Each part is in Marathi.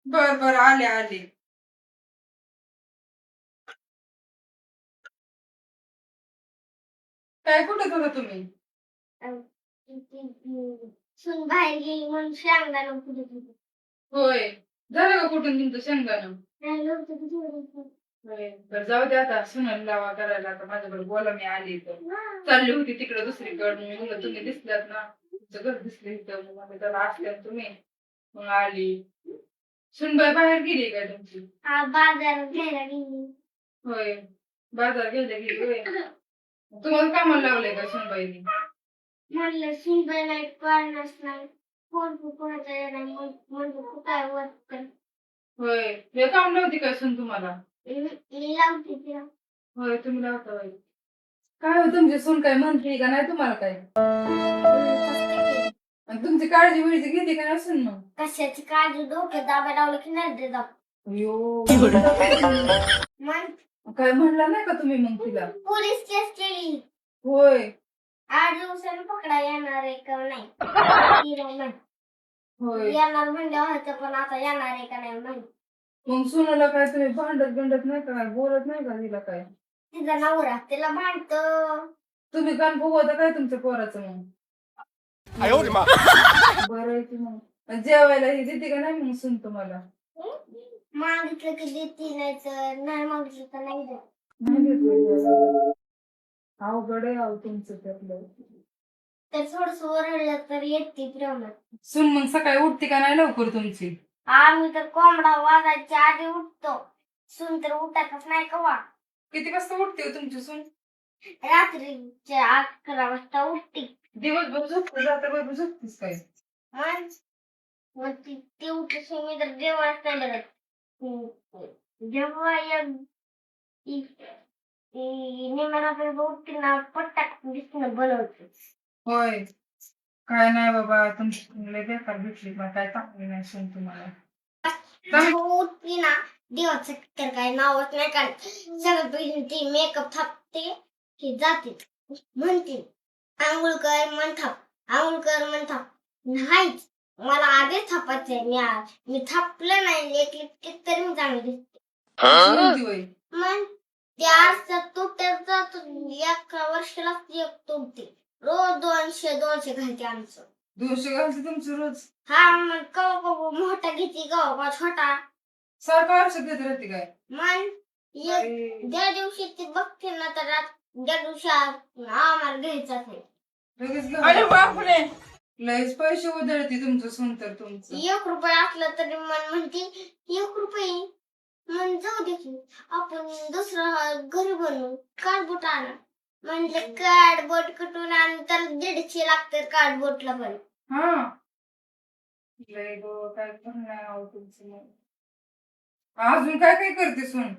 बर बर आले आले. काय कुठे होता तुम्ही? सून बाहेर गेली म्हणून शेंगदाणा कुठे होय, झालं का कुठून तुमचं शेंगदाणं? तर जाऊ दे आता, सुनाला लावा करायला. आता माझ्याकडे बोला, मी आली तर चालली होती तिकडे दुसरीकडे. मी म्हणलं तुम्ही दिसल्यात ना, तुमचं घर दिसलं इथं, मग म्हणलं त्याला असल्यात तुम्ही, मग आली. सुनबाई बाहेर गेली काय तुमची? बाजारात घ्यायला गेली. होय, बाजार घ्यायला गेली होय. तुम्हाला कामाला लावलंय का सुनबाईनी? म्हणलं सुनबाई नाही कळणारच नाही, फोन कोणाचा येणार म्हणजे काय वाटतं. होय, हे काम नव्हती काय सून तुम्हाला? लावते तिला. होय, तुम्ही लावता होय. काय हो, तुमची सून काय म्हणते का नाही तुम्हाला काय? आणि तुमची काळजी बिळजी घेते का नाही सून? मग कशाची काळजी, डोक्यात दाबा लावलं की नाही देत. अयो, मग काय म्हणला नाही का तुम्ही मग तिला? पोलीस केस केली. होय 8 दिवसांनी पकडा येणार आहे का नाही. होय, येणार म्हणलं होतं, पण आता येणार आहे का नाही माहिती. मग सुनाला काय तुम्ही भांडत गंडत नाही का, बोलत नाही का तिला काय? तिचा नवरा तिला भांडतो. तुम्ही कान फुगवता काय तुमच्या पोराचं? मग बरं आहे की. मग जेवायला ही देते का नाही मग सून तुम्हाला? मागितलं की देते, नाही तर नाही मागितलं तर नाही देत. नाही देत. अवघड आहे अहो तुमचं त्यातलं. तर थोडस ओरडलं तर येते प्रेमात. सून मग सकाळी उठते का नाही लवकर तुमची? आम्ही तर कोंबडा वाजायच्या आधी उठतो, सून तर उठतच नाही कवा. किती वाजता उठते तुमची सून? रात्रीच्या 11 वाजता उठते. दिवसभर झोपते, रात्रभर झोपतेस काय? मग ती उठली मी तर जेवणच नाही बघत. जेव्हा निम्या उठते ना, पट्टाक दिसणं बनवते. होय, काय नाही बाबा, तुमची लय बेकार भेटली, मग काय चांगली नाही सून तुम्हाला. उठली ना, देवाचं तर काय नावच नाही का. सगळं पहिली ती मेकअप थापते की जाते, म्हणते आंघोळ कर मन थाप, आंघोळ कर मन थाप. नाहीच, मला आधीच थापायचंय. मी थापलं नाही एक तरी मी चांगली दिसते. मग त्या तुटत एका वर्षाला एक तुटते. रोज 200 घालते आमचं. 200 घालते तुमचं रोज? हा, मग कवा मोठा घेते कवा छोटा. सारखं वर्ष घेत राहते काय? मग ज्या दिवशी ती बघते ना, तर त्या दिवशी आम्हाला घ्यायचं नाही. अरे बापरे, लयच पैसे उधळते तुमचं सून तर. तुमचं 1 रुपया असलं तरी मन म्हणते 1 रुपये, मन जाऊ दे की आपण दुसरं घरी बनवू, कार्डबोर्ड आणा. म्हणजे कार्डबोर्ड कुठून आणून तर 150 लागतं कार्डबोर्डला पण. हा, लय गो, काय करणार आहो तुमचं. मग अजून काय काय करते सून?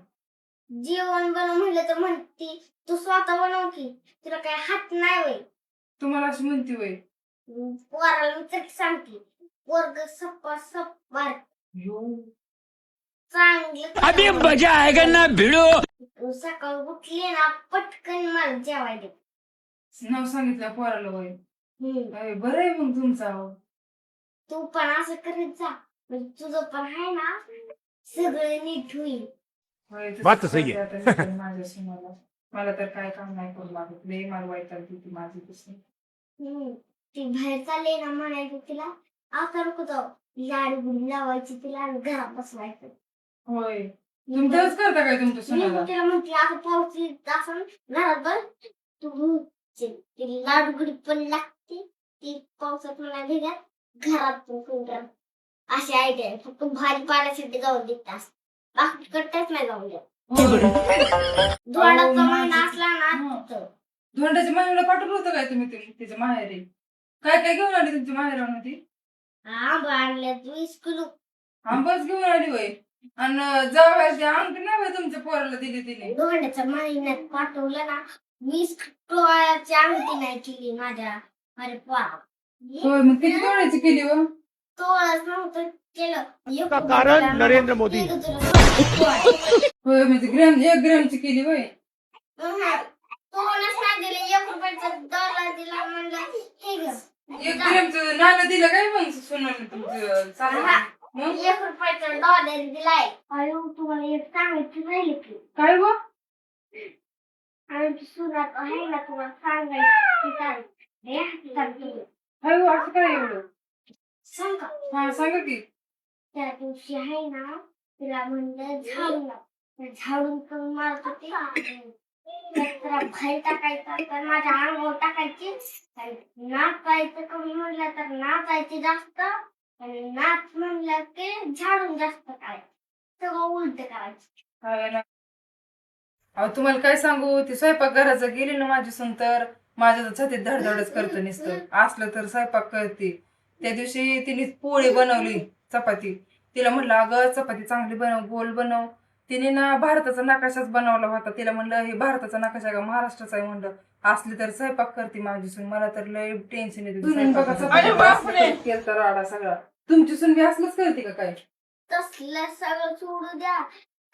जेवण बनव म्हणलं तर म्हणते तू स्वतः बनव की, तुला काय हात नाही होय. तुम्हाला अशी म्हणते होय? पोराला मी तर सांगते, पोरग सप्पा बार चांगलं मजा आएगा ना भिडो. सकाळ उठली ना, पटकन मला जेवायला दे. नाव सांगितलं पोराला होय? बरं आहे मग तुमचं. तू पण असं करीत जा, म्हणजे तुझं पण आहे ना सगळं नीट होईल. बात सही आहे. माझ्या सुनाला मला तर काय काम नाही करू लागत, लय मार वैतागते ती माझी तशी. ती बाहेर चालले ना, म्हणायचं तिला आता नको जाऊ, लाडू गुडी लावायची तिला आणि घरात बसवायचं. होय, तुम्ही तेच करता काय तुमच्या सुनाला? तिला म्हणते आता पाऊस येत असून घरात बस, तू ती लाडू गुडी पण लागते, ती पावसात मला भेटत घरात पण. अशी आयडिया फक्त भारी पाण्यासाठी जाऊन देतात, बाकी करताच नाही जाऊन द्या. धोंडाचा महिना असला ना, धोंडाच्या महिन्याला पाठवलं होतं काय तुम्ही तिच्या माहेरी? काय काय घेऊन आली तुमच्या माहेरावरून ती? आंबा आणल्या 20 किलो. आंबाच घेऊन आली होय? आणि जावयाची अंगठी नाही होय तुमच्या पोराला दिली तिने? धोंड्याच्या महिन्यात पाठवलं ना, 20 टोळ्याची अंगठी नाही केली माझ्या पोरा. होय, मग किती तोळ्याची केली हो? तोळच नव्हतं केलं. इसका कारण नरेंद्र मोदी. होय म्हणजे ग्रॅम 1 ग्रॅमची केली होय. तोळच नाही दिले, 1 रुपयाचा डॉलर दिला, म्हणलं हे घे. 1 ग्रॅमचं नाणं दिलं काय मग सोनाने तुमचं चालू मग 1 रुपयाचा डॉलर दिलाय. अयो तुम्हाला एक सांगायचं राहिले की काय गो आमची सुरात आहे ना, तुम्हाला सांगायचं काय हाय हो, असं काय एवढं सांगा. हा सांगा की त्या दिवशी आहे ना, तिला म्हणलं झाडून लाव. झाडून करून मारत होते, तर बाहेर टाकायचं तर माझ्या अंगावर टाकायची. नाचायचं कमी म्हणलं तर नाचायचे जास्त, आणि नाच म्हणलं की झाडून जास्त करायचं. सगळं उलट करायचं. काय ना अहो तुम्हाला काय सांगू ती स्वयंपाक घराचं गेली ना माझी सून तर माझ्या तर छातीत धडधडच करतं नुसतं असलं तर स्वयंपाक करते. त्या दिवशी तिने पोळी बनवली चपाती. तिला म्हणलं अगं चपाती चांगली बनव, गोल बनव. तिने ना भारताचा नकाशाच बनवला होता. तिला म्हणलं हे भारताचा नकाशा का महाराष्ट्राचा आहे म्हणलं. असली तर स्वयंपाक करते माझी सून. मला तर लय टेन्शन येते. केलता राडा सगळा. तुमची सून बी असलंच करते का काय? तसलं सगळं सोडू द्या.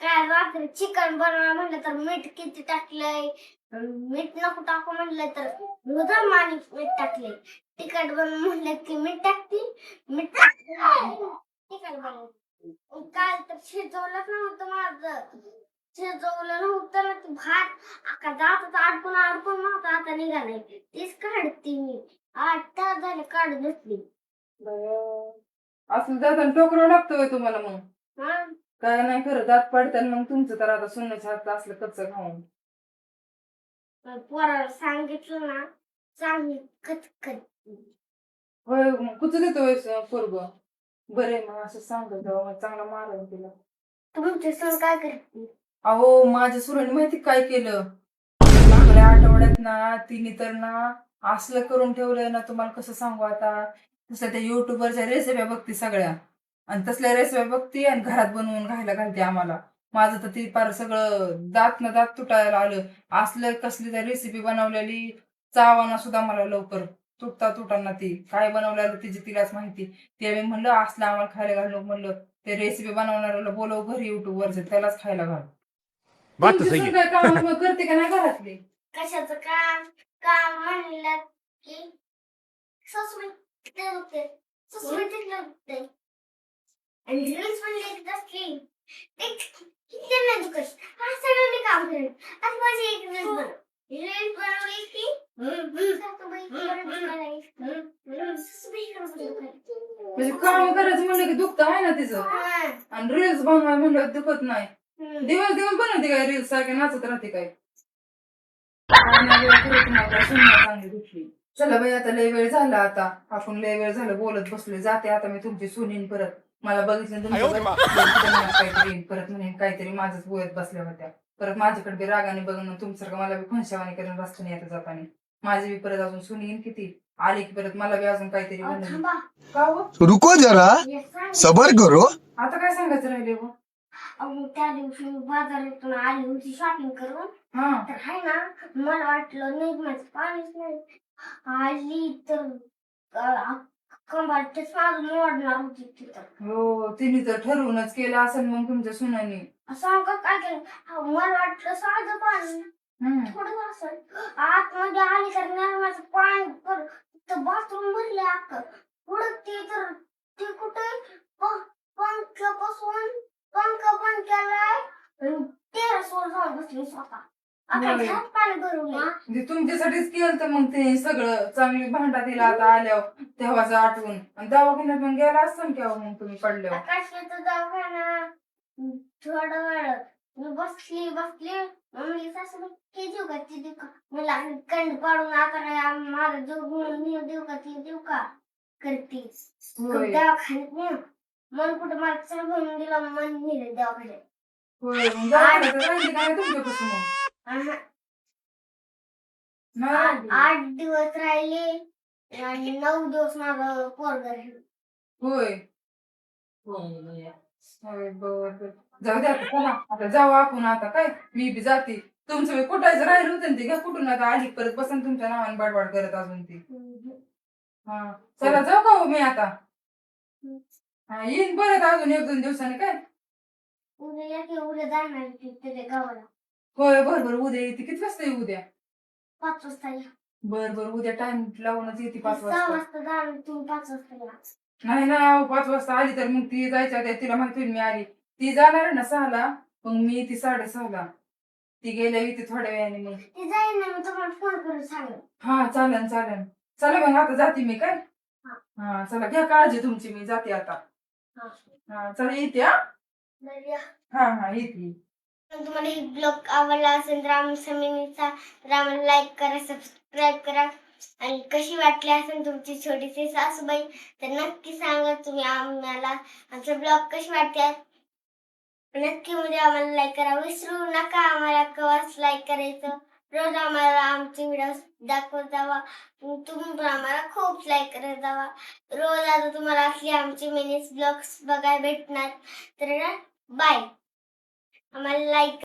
काय रात्री चिकन बनवा म्हणलं तर मीठ किती टाकलंय, मीठ नको टाकू म्हणलं तर दुधाम आणि मीठ टाकले. तिखट बनव म्हणलं की मीठ टाकते, मीठ तिखट बनव. काल तर शिजवलंच नव्हतं माझं. शिजवलं नव्हतं ना ते भात, अख्खा दातात अडकून अडकून माझा आता निघालाय. तीच काढते मी. 8 तास झाले काढत बसली. असं जाताना टोकरावं लागतं होय तुम्हाला मग? हा, काय नाही खरं दात पडतात मग तुमचं तर आता सोन्याच्या हात असलं कच्चं खाऊन. पोराला सांगितलं ना, चांगली कचकच. होय मग कुठं देतो पोरग बरे मग असं सांगत जाऊ मग चांगला मारल तिला. तुमची सून काय करते? अहो माझ्या सुराने माहिती काय केलं मागल्या आठवड्यात ना तिने तर ना असलं करून ठेवलंय ना तुम्हाला कसं सांगू आता. तसं त्या युट्यूबवरच्या रेसिप्या बघते सगळ्या आणि तसल्या रेसिप्या बघते आणि घरात बनवून खायला घालते आम्हाला. माझं तर ती पार सगळं दात न दात तुटायला आलं. असलं कसली त्या रेसिपी बनवलेली चावाना सुद्धा मला लवकर तुटताना ती काय बनवलेलं तिची तिलाच माहिती. ते मी म्हणलं असलं आम्हाला खायला घालू म्हणलं ते रेसिपी बनवणाऱ्याला बोलव घरी युट्यूब वरचे त्यालाच खायला घाल. बात तो तुमची सही सून है. काय काम मग करते का नाही घरातली? कशाचं काम? काम म्हणलं की सासूबाई तिथं होते, सासूबाई तिथं होते. आणि रील्स म्हणले की असली किती नाही दुखत. हा सगळं मी काम करेन. आज माझी एक रील्स बनव. रील्स बनवली की सासूबाई परत दुखायला. सासूबाई परत दुखायला. म्हणजे काम करायचं म्हणलं की दुखतं आहे ना तिचं. हा. आणि रील्स बनवाय म्हणलं दुखत नाही. हम्म. दिवस दिवस बनवते काय रील्स सारखे नाचत राहते काय? काय नाही वेळ करत नाही काय सुनना चांगली दुखली. चला बाई आता लय वेळ झाला आता आपण लय वेळ झालं बोलत बसलोय. जाते आता मी तुमची सुनीन परत. मला बघितलं तुमच्या काहीतरी येईन परत म्हणेन काहीतरी माझंच बोलत बसल्या होत्या. परत माझ्याकडे बी रागाने बघणं तुमच्यासारखं मला बी खुनशावानी करून रस्त्याने येतं जाताना. माझी बी परत अजून सुनी येईन किती आली की परत मला बी अजून काहीतरी अहो, म्हणेन. थांबा. का हो? रुको जरा हे सांग. सबर करो. आता काय सांगायचं राहिले हो? अहो, त्या दिवशी मी बाजारातून आली होती शॉपिंग करून. हा तर आहे ना, मला वाटलं नाही माझं पाणीच नाही. आली तर कंबारच माझं मोडणार होती तिथं. हो तिने तर ठरवूनच केलं असेल मग तुमच्या सुनाने. सांगत काय केलं, मला वाटलं साधं पाणी थोडं असेल. आतमध्ये आली तर नरमाचं पाणी बाथरूम भरले अख्खं. पुढं ती तर ती कुठे पंख बसवून पंख बंद केलाय. टेरेसवर जाऊन बसली स्वतः. आता होय. घरात पाणी भरून ये. म्हणजे तुमच्यासाठीच केलं तर मग ते सगळं चांगली भांडा दिला आता आल्यावर तेव्हाच आठवून. आणि दवाखान्यात पण गेला असतं ना केव्हा मग तुम्ही पडल्यावर. आकाशाचं दवाखाना थोडं वेळ मी बसली मम्मी सासूबाई हे देऊ का ते देऊ का, मला कंड पाडून आता काय माझा जीव घेऊन देऊ का ते देऊ का करते. होय. दवाखान्यात नाही मन कुठं मला चहा बनवून दिला मन नेलं दवाखान्यात. होय मग दवाखान्यात राहिली काय तुमच्यापासून मग? आहा. नाही राहिली. 8 दिवस राहिले आणि 9 दिवस माझं पोरगं राहिलं. होय होय बरं जाऊ द्या आता चला आता जाऊ आपण आता काय मी बी जाते. तुमचं बी कुठायचं राहिलं होतं ना ते घ्या कुठून आता आली परत बसन तुमच्या नावाने बडबड करत अजून ती. हा चला जाऊ का हो मी आता? हा येईन परत अजून 1-2 दिवसांनी काय. उद्या या की उद्या जाणार की त्याच्या गावाला होय बरोबर उद्या येते. किती वाजता येऊ उद्या? 5 वाजता या. बरं उद्या टाइम लावूनच येते 5 6 वाजता. वाजता जाणार तुम्ही 5 वाजता या. नाही ना 5 वाजता आली तर मग ती जायच्या आधी तिला माहिती होईल मी आली. ती जाणार आहे ना 6ला, मग मी येते 6:30ला. ती गेल्या येते थोड्या वेळाने मग. ती जाईल ना मी तुम्हाला फोन करून सांगेन. हा चालेल चालेल. चला मग आता जाते मी काय. हा चला घ्या काळजी तुमची. मी जाते आता. हा. हा चला येते हा. बरं या. हा येते. जर तुम्हाला ही ब्लॉग आवडला असेल तर आमचा तर आम्हाला लाईक करा, सबस्क्राईब करा आणि कशी वाटली असेल तुमची छोटीशी सासूबाई तर नक्की सांगा तुम्ही आम्हाला. आमचे ब्लॉग कशी वाटते नक्की म्हणजे आम्हाला लाईक करा. विसरू नका आम्हाला कवाच लाईक करायचं. रोज आम्हाला आमचे व्हिडिओ दाखवत जावा. तुम्ही पण आम्हाला खूप लाईक करत जावा. रोज आता तुम्हाला असले आमचे मिनी ब्लॉग्स बघायला भेटणार. तर बाय. आम्हाला लाईक